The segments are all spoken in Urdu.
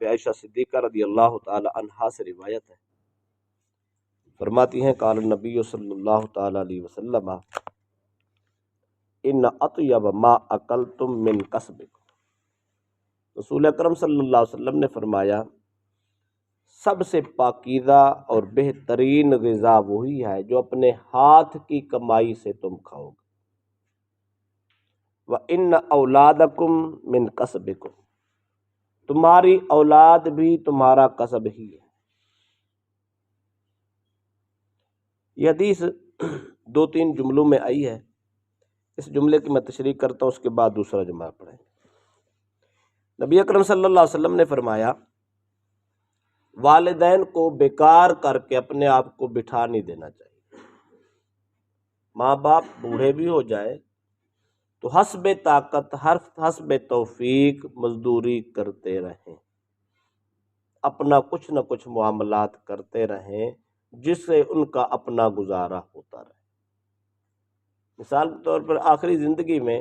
جناب عائشہ صدیقہ رضی اللہ تعالی عنہا سے روایت ہے، فرماتی ہیں قال النبی صلی اللہ تعالی علیہ وسلم ان اطیب ما اکلتم من کسبکم، رسول اکرم صلی اللہ علیہ وسلم نے فرمایا سب سے پاکیزہ اور بہترین غذا وہی ہے جو اپنے ہاتھ کی کمائی سے تم کھاؤ گے۔ وَإِنَّ أَوْلَادَكُمْ مِنْ کسبکم، تمہاری اولاد بھی تمہارا کسب ہی ہے۔ یہ حدیث دو تین جملوں میں آئی ہے، اس جملے کی میں تشریح کرتا ہوں، اس کے بعد دوسرا جملہ پڑھیں۔ نبی اکرم صلی اللہ علیہ وسلم نے فرمایا والدین کو بیکار کر کے اپنے آپ کو بٹھا نہیں دینا چاہیے۔ ماں باپ بوڑھے بھی ہو جائے تو حسب طاقت حسب توفیق مزدوری کرتے رہیں، اپنا کچھ نہ کچھ معاملات کرتے رہیں جس سے ان کا اپنا گزارا ہوتا رہے۔ مثال کے طور پر آخری زندگی میں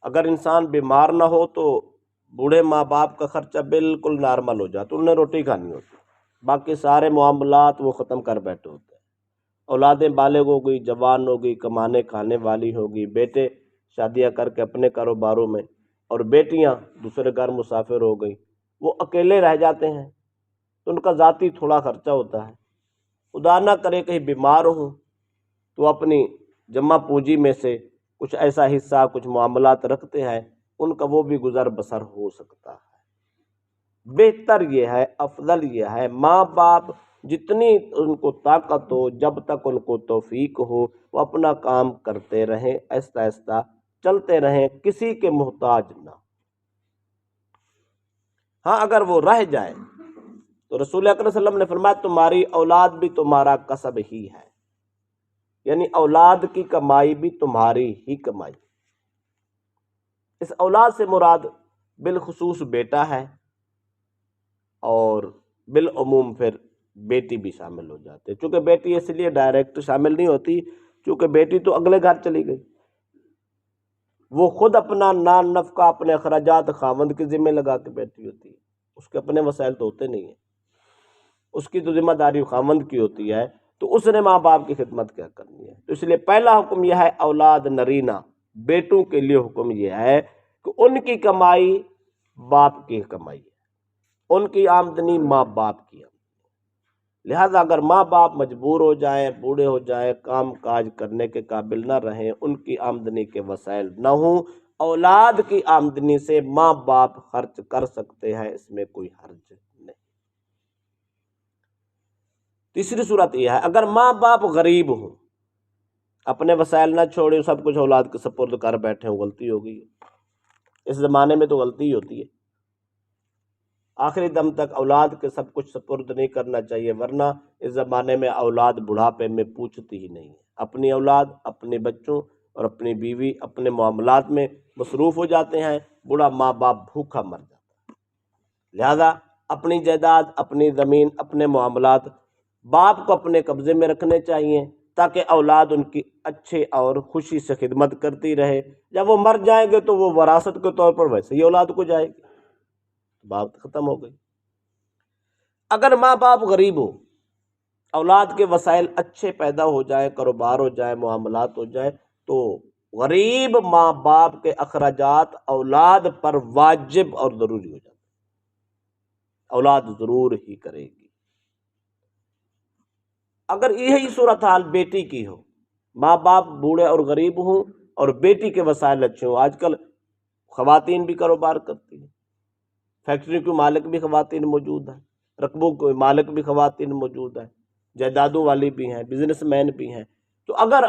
اگر انسان بیمار نہ ہو تو بوڑھے ماں باپ کا خرچہ بالکل نارمل ہو جاتا، انہیں روٹی کھانی ہوتی، باقی سارے معاملات وہ ختم کر بیٹھے ہوتے ہیں۔ اولادیں بالغ ہو گئی، جوان ہو گئی، کمانے کھانے والی ہو گئی، بیٹے شادیاں کر کے اپنے کاروباروں میں، اور بیٹیاں دوسرے گھر مسافر ہو گئی، وہ اکیلے رہ جاتے ہیں تو ان کا ذاتی تھوڑا خرچہ ہوتا ہے۔ خدا نہ کرے کہیں بیمار ہوں تو اپنی جمع پونجی میں سے کچھ ایسا حصہ کچھ معاملات رکھتے ہیں، ان کا وہ بھی گزر بسر ہو سکتا ہے۔ بہتر یہ ہے، افضل یہ ہے، ماں باپ جتنی ان کو طاقت ہو، جب تک ان کو توفیق ہو، وہ اپنا کام کرتے رہیں، آہستہ آہستہ چلتے رہیں، کسی کے محتاج نہ۔ ہاں اگر وہ رہ جائے تو رسول اکرم صلی اللہ علیہ وسلم نے فرمایا تمہاری اولاد بھی تمہارا کسب ہی ہے، یعنی اولاد کی کمائی بھی تمہاری ہی کمائی۔ اس اولاد سے مراد بالخصوص بیٹا ہے، اور بالعموم پھر بیٹی بھی شامل ہو جاتے ہیں، چونکہ بیٹی اس لیے ڈائریکٹ شامل نہیں ہوتی چونکہ بیٹی تو اگلے گھر چلی گئی، وہ خود اپنا نان نفقہ اپنے اخراجات خاوند کے ذمہ لگا کے بیٹھی ہوتی ہے، اس کے اپنے وسائل تو ہوتے نہیں ہیں، اس کی تو ذمہ داری خاوند کی ہوتی ہے، تو اس نے ماں باپ کی خدمت کیا کرنی ہے۔ تو اس لیے پہلا حکم یہ ہے اولاد نرینہ، بیٹوں کے لیے حکم یہ ہے کہ ان کی کمائی باپ کی کمائی ہے، ان کی آمدنی ماں باپ کی آمدنی۔ لہذا اگر ماں باپ مجبور ہو جائیں، بوڑھے ہو جائیں، کام کاج کرنے کے قابل نہ رہیں، ان کی آمدنی کے وسائل نہ ہوں، اولاد کی آمدنی سے ماں باپ خرچ کر سکتے ہیں، اس میں کوئی حرج نہیں۔ تیسری صورت یہ ہے اگر ماں باپ غریب ہوں، اپنے وسائل نہ چھوڑے، سب کچھ اولاد کے سپرد کر بیٹھے ہوں، غلطی ہو گئی، اس زمانے میں تو غلطی ہی ہوتی ہے، آخری دم تک اولاد کے سب کچھ سپرد نہیں کرنا چاہیے، ورنہ اس زمانے میں اولاد بڑھاپے میں پوچھتی ہی نہیں ہے، اپنی اولاد، اپنے بچوں اور اپنی بیوی اپنے معاملات میں مصروف ہو جاتے ہیں، بوڑھا ماں باپ بھوکا مر جاتا ہے۔ لہذا اپنی جائیداد، اپنی زمین، اپنے معاملات باپ کو اپنے قبضے میں رکھنے چاہیے تاکہ اولاد ان کی اچھے اور خوشی سے خدمت کرتی رہے، جب وہ مر جائیں گے تو وہ وراثت کے طور پر ویسے ہی اولاد کو جائے گی، بات ختم ہو گئی۔ اگر ماں باپ غریب ہو، اولاد کے وسائل اچھے پیدا ہو جائیں، کاروبار ہو جائے، معاملات ہو جائے، تو غریب ماں باپ کے اخراجات اولاد پر واجب اور ضروری ہو جاتے ہیں، اولاد ضرور ہی کرے گی۔ اگر یہی صورتحال بیٹی کی ہو، ماں باپ بوڑھے اور غریب ہوں اور بیٹی کے وسائل اچھے ہوں، آج کل خواتین بھی کاروبار کرتی ہیں، فیکٹری کے مالک بھی خواتین موجود ہیں، رقبوں کے مالک بھی خواتین موجود ہیں، جائیدادوں والی بھی ہیں، بزنس مین بھی ہیں، تو اگر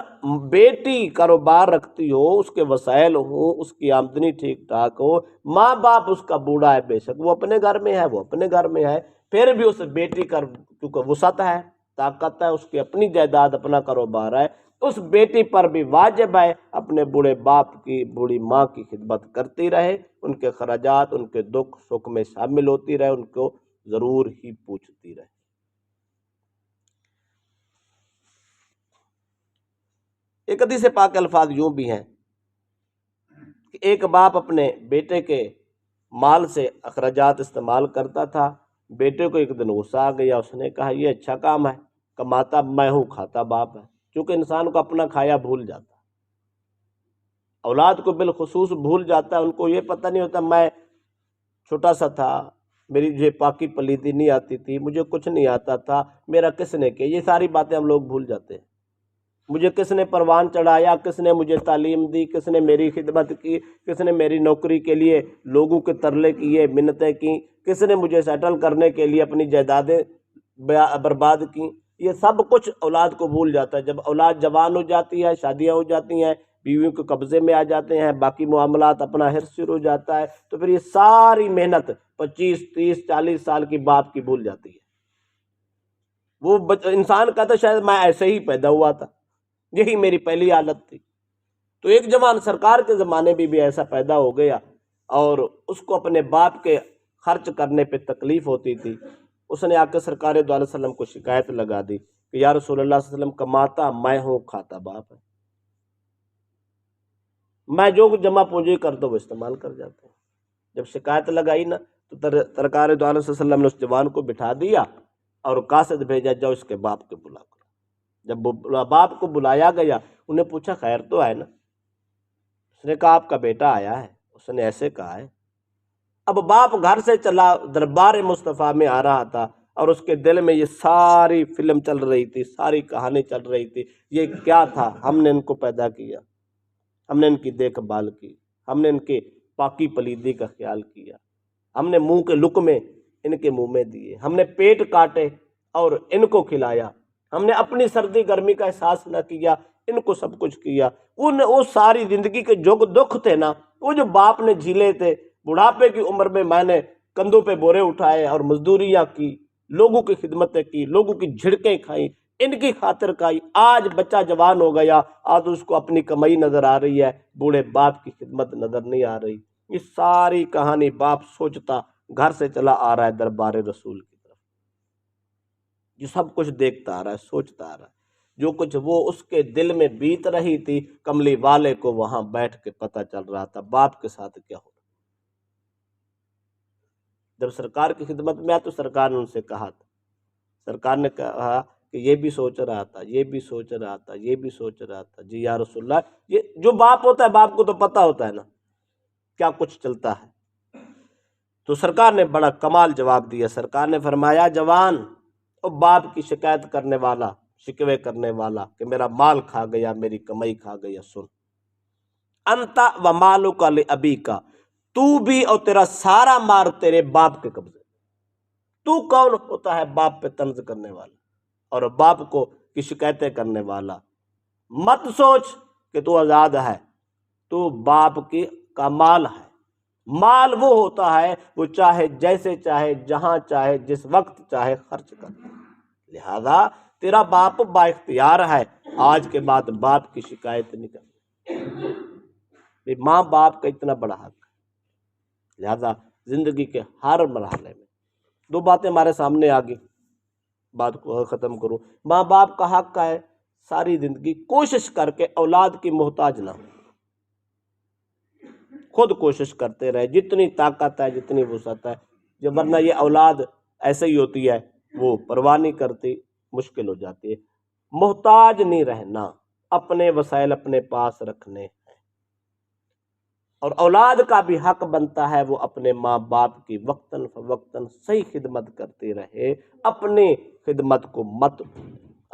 بیٹی کاروبار رکھتی ہو، اس کے وسائل ہوں، اس کی آمدنی ٹھیک ٹھاک ہو، ماں باپ اس کا بوڑھا ہے، بے شک وہ اپنے گھر میں ہے، وہ اپنے گھر میں ہے، پھر بھی اس بیٹی کا کیونکہ وسعت ہے، طاقت ہے، اس کی اپنی جائیداد، اپنا کاروبار ہے، اس بیٹی پر بھی واجب ہے اپنے بوڑھے باپ کی، بوڑھی ماں کی خدمت کرتی رہے، ان کے خراجات، ان کے دکھ سکھ میں شامل ہوتی رہے، ان کو ضرور ہی پوچھتی رہے۔ ایک حدیث پاک الفاظ یوں بھی ہیں کہ ایک باپ اپنے بیٹے کے مال سے اخراجات استعمال کرتا تھا۔ بیٹے کو ایک دن غصہ آ گیا، اس نے کہا یہ اچھا کام ہے، کماتا میں ہوں کھاتا باپ ہے۔ چونکہ انسان کو اپنا کھایا بھول جاتا ہے، اولاد کو بالخصوص بھول جاتا ہے، ان کو یہ پتہ نہیں ہوتا میں چھوٹا سا تھا، میری جو پاکی پلیتی نہیں آتی تھی، مجھے کچھ نہیں آتا تھا، میرا کس نے کیا، یہ ساری باتیں ہم لوگ بھول جاتے ہیں۔ مجھے کس نے پروان چڑھایا، کس نے مجھے تعلیم دی، کس نے میری خدمت کی، کس نے میری نوکری کے لیے لوگوں کے ترلے کیے، منتیں کی، کس نے مجھے سیٹل کرنے کے لیے اپنی جائیدادیں برباد کی، یہ سب کچھ اولاد کو بھول جاتا ہے۔ جب اولاد جوان ہو جاتی ہے، شادیاں ہو جاتی ہیں، بیویوں کے قبضے میں آ جاتے ہیں، باقی معاملات اپنا حرص شروع ہو جاتا ہے، تو پھر یہ ساری محنت 25 30 40 سال کی باپ کی بھول جاتی ہے۔ وہ انسان کہتا ہے شاید میں ایسے ہی پیدا ہوا تھا، یہی میری پہلی عادت تھی۔ تو ایک جوان سرکار کے زمانے میں بھی ایسا پیدا ہو گیا، اور اس کو اپنے باپ کے خرچ کرنے پہ تکلیف ہوتی تھی۔ اس نے آ کے سرکار دو علیہ وسلم کو شکایت لگا دی کہ یا رسول اللہ صلی اللہ علیہ وسلم، کماتا میں ہوں کھاتا باپ ہے، میں جو جمع پونجی کرتا ہوں وہ استعمال کر جاتا ہوں۔ جب شکایت لگائی نا تو سرکار دو علیہ وسلم نے اس جوان کو بٹھا دیا اور قاصد بھیجا، جاؤ اس کے باپ کو بلا کر۔ جب باپ کو بلایا گیا، انہیں پوچھا خیر تو ہے نا؟ اس نے کہا آپ کا بیٹا آیا ہے۔ اس نے ایسے کہا ہے۔ اب باپ گھر سے چلا، دربار مصطفیٰ میں آ رہا تھا، اور اس کے دل میں یہ ساری فلم چل رہی تھی، ساری کہانی چل رہی تھی۔ یہ کیا تھا؟ ہم نے ان کو پیدا کیا، ہم نے ان کی دیکھ بھال کی، ہم نے ان کے پاکی پلیدی کا خیال کیا، ہم نے منہ کے لقمے ان کے منہ میں دیے، ہم نے پیٹ کاٹے اور ان کو کھلایا، ہم نے اپنی سردی گرمی کا احساس نہ کیا، ان کو سب کچھ کیا۔ وہ ساری زندگی کے جو دکھ تھے نا، وہ جو باپ نے جھیلے تھے، بڑھاپے کی عمر میں میں نے کندھوں پہ بورے اٹھائے اور مزدوریاں کی، لوگوں کی خدمتیں کی، لوگوں کی جھڑکیں کھائیں، ان کی خاطر کھائی۔ آج بچہ جوان ہو گیا، آج اس کو اپنی کمائی نظر آ رہی ہے، بوڑھے باپ کی خدمت نظر نہیں آ رہی۔ یہ ساری کہانی باپ سوچتا گھر سے چلا آ رہا ہے دربار رسول کی طرف، جو سب کچھ دیکھتا آ رہا ہے، سوچتا آ رہا ہے، جو کچھ وہ اس کے دل میں بیت رہی تھی، کملی والے کو وہاں بیٹھ کے پتہ چل رہا تھا باپ کے ساتھ کیا ہو۔ جب سرکار کی خدمت میں آیا تو سرکار نے ان سے کہا تھا، سرکار نے کہا کہ یہ بھی سوچ رہا تھا، یہ بھی سوچ رہا تھا، یہ بھی سوچ رہا تھا۔ جی یا رسول اللہ، یہ جو باپ ہوتا ہے، باپ کو تو پتہ ہوتا ہے نا کیا کچھ چلتا ہے۔ تو سرکار نے بڑا کمال جواب دیا۔ سرکار نے فرمایا جوان، او باپ کی شکایت کرنے والا، شکوے کرنے والا کہ میرا مال کھا گیا، میری کمائی کھا گیا، سن، انت و مالک لابیک، تو بھی اور تیرا سارا مال تیرے باپ کے قبضے۔ تو کون ہوتا ہے باپ پہ طنز کرنے والا اور باپ کو کی شکایتیں کرنے والا؟ مت سوچ کہ تو آزاد ہے، تو باپ کی کا مال ہے۔ مال وہ ہوتا ہے وہ چاہے جیسے چاہے، جہاں چاہے، جس وقت چاہے خرچ کر، لہذا تیرا باپ با اختیار ہے، آج کے بعد باپ کی شکایت نہیں کرنی۔ ماں باپ کا اتنا بڑا حق ہے، لہذا زندگی کے ہر مرحلے میں دو باتیں ہمارے سامنے آ گئی، بات کو ختم کروں۔ ماں باپ کا حق ہے ساری زندگی کوشش کر کے اولاد کی محتاج نہ ہو، خود کوشش کرتے رہے، جتنی طاقت ہے، جتنی وسعت ہے، جب ورنہ یہ اولاد ایسے ہی ہوتی ہے، وہ پرواہ نہیں کرتی، مشکل ہو جاتی ہے۔ محتاج نہیں رہنا، اپنے وسائل اپنے پاس رکھنے ہیں، اور اولاد کا بھی حق بنتا ہے وہ اپنے ماں باپ کی وقتاً فوقتاً صحیح خدمت کرتے رہے، اپنی خدمت کو مت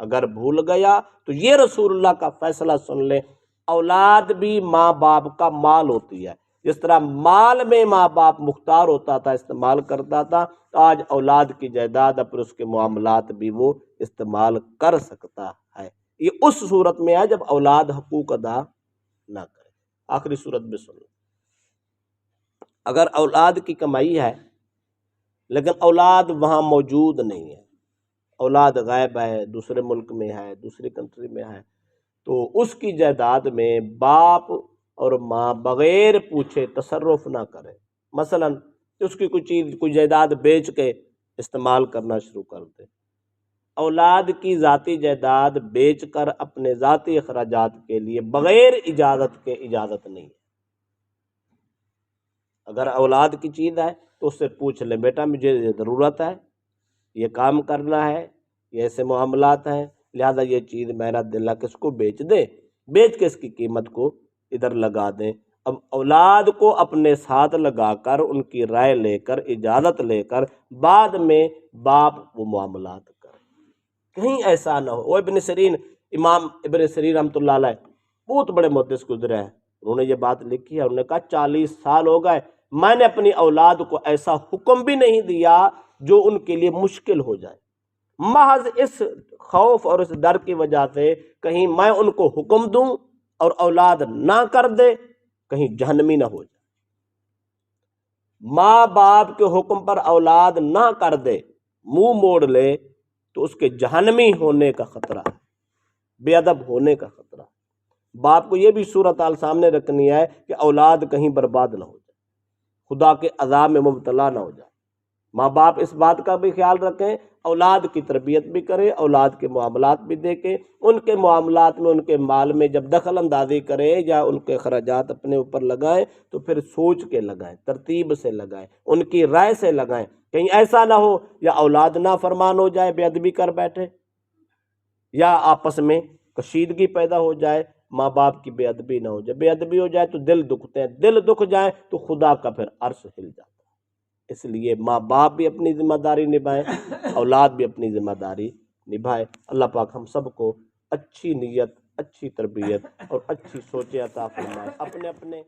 اگر بھول گیا تو یہ رسول اللہ کا فیصلہ سن لے، اولاد بھی ماں باپ کا مال ہوتی ہے۔ جس طرح مال میں ماں باپ مختار ہوتا تھا، استعمال کرتا تھا، آج اولاد کی جائیداد پر اس کے معاملات بھی وہ استعمال کر سکتا ہے۔ یہ اس صورت میں ہے جب اولاد حقوق ادا نہ کرے۔ آخری صورت بھی سن لو، اگر اولاد کی کمائی ہے لیکن اولاد وہاں موجود نہیں ہے، اولاد غائب ہے، دوسرے ملک میں ہے، دوسری کنٹری میں ہے، تو اس کی جائیداد میں باپ اور ماں بغیر پوچھے تصرف نہ کرے۔ مثلا اس کی کوئی چیز، کوئی جائیداد بیچ کے استعمال کرنا شروع کر دے۔ اولاد کی ذاتی جائیداد بیچ کر اپنے ذاتی اخراجات کے لیے بغیر اجازت کے اجازت نہیں ہے۔ اگر اولاد کی چیز ہے تو اس سے پوچھ لیں بیٹا مجھے یہ ضرورت ہے، یہ کام کرنا ہے، یہ ایسے معاملات ہیں، لہذا یہ چیز میرا دل ہے، کس کو بیچ دیں، بیچ کے اس کی قیمت کو ادھر لگا دیں۔ اب اولاد کو اپنے ساتھ لگا کر ان کی رائے لے کر اجازت لے کر بعد میں باپ وہ معاملات کرے، کہیں ایسا نہ ہو۔ وہ ابن سیرین، امام ابن سیرین رحمۃ اللہ علیہ بہت بڑے محدث گزرے ہیں، انہوں نے یہ بات لکھی ہے، انہوں نے کہا 40 سال ہو گئے میں نے اپنی اولاد کو ایسا حکم بھی نہیں دیا جو ان کے لیے مشکل ہو جائے، محض اس خوف اور اس ڈر کی وجہ سے کہیں میں ان کو حکم دوں اور اولاد نہ کر دے، کہیں جہنمی نہ ہو جائے۔ ماں باپ کے حکم پر اولاد نہ کر دے، منہ موڑ لے، تو اس کے جہنمی ہونے کا خطرہ ہے، بے ادب ہونے کا خطرہ ہے۔ باپ کو یہ بھی صورتحال سامنے رکھنی ہے کہ اولاد کہیں برباد نہ ہو جائے، خدا کے عذاب میں مبتلا نہ ہو جائے۔ ماں باپ اس بات کا بھی خیال رکھیں، اولاد کی تربیت بھی کریں، اولاد کے معاملات بھی دیکھیں، ان کے معاملات میں ان کے مال میں جب دخل اندازی کریں یا ان کے اخراجات اپنے اوپر لگائیں تو پھر سوچ کے لگائیں، ترتیب سے لگائیں، ان کی رائے سے لگائیں، کہیں ایسا نہ ہو یا اولاد نافرمان ہو جائے، بے ادبی کر بیٹھے، یا آپس میں کشیدگی پیدا ہو جائے، ماں باپ کی بے ادبی نہ ہو جائے، بے ادبی ہو جائے تو دل دکھتے ہیں، دل دکھ جائیں تو خدا کا پھر عرش ہل جاتا ہے۔ اس لیے ماں باپ بھی اپنی ذمہ داری نبھائیں، اولاد بھی اپنی ذمہ داری نبھائے۔ اللہ پاک ہم سب کو اچھی نیت، اچھی تربیت اور اچھی سوچیں عطا فرمائے۔ اپنے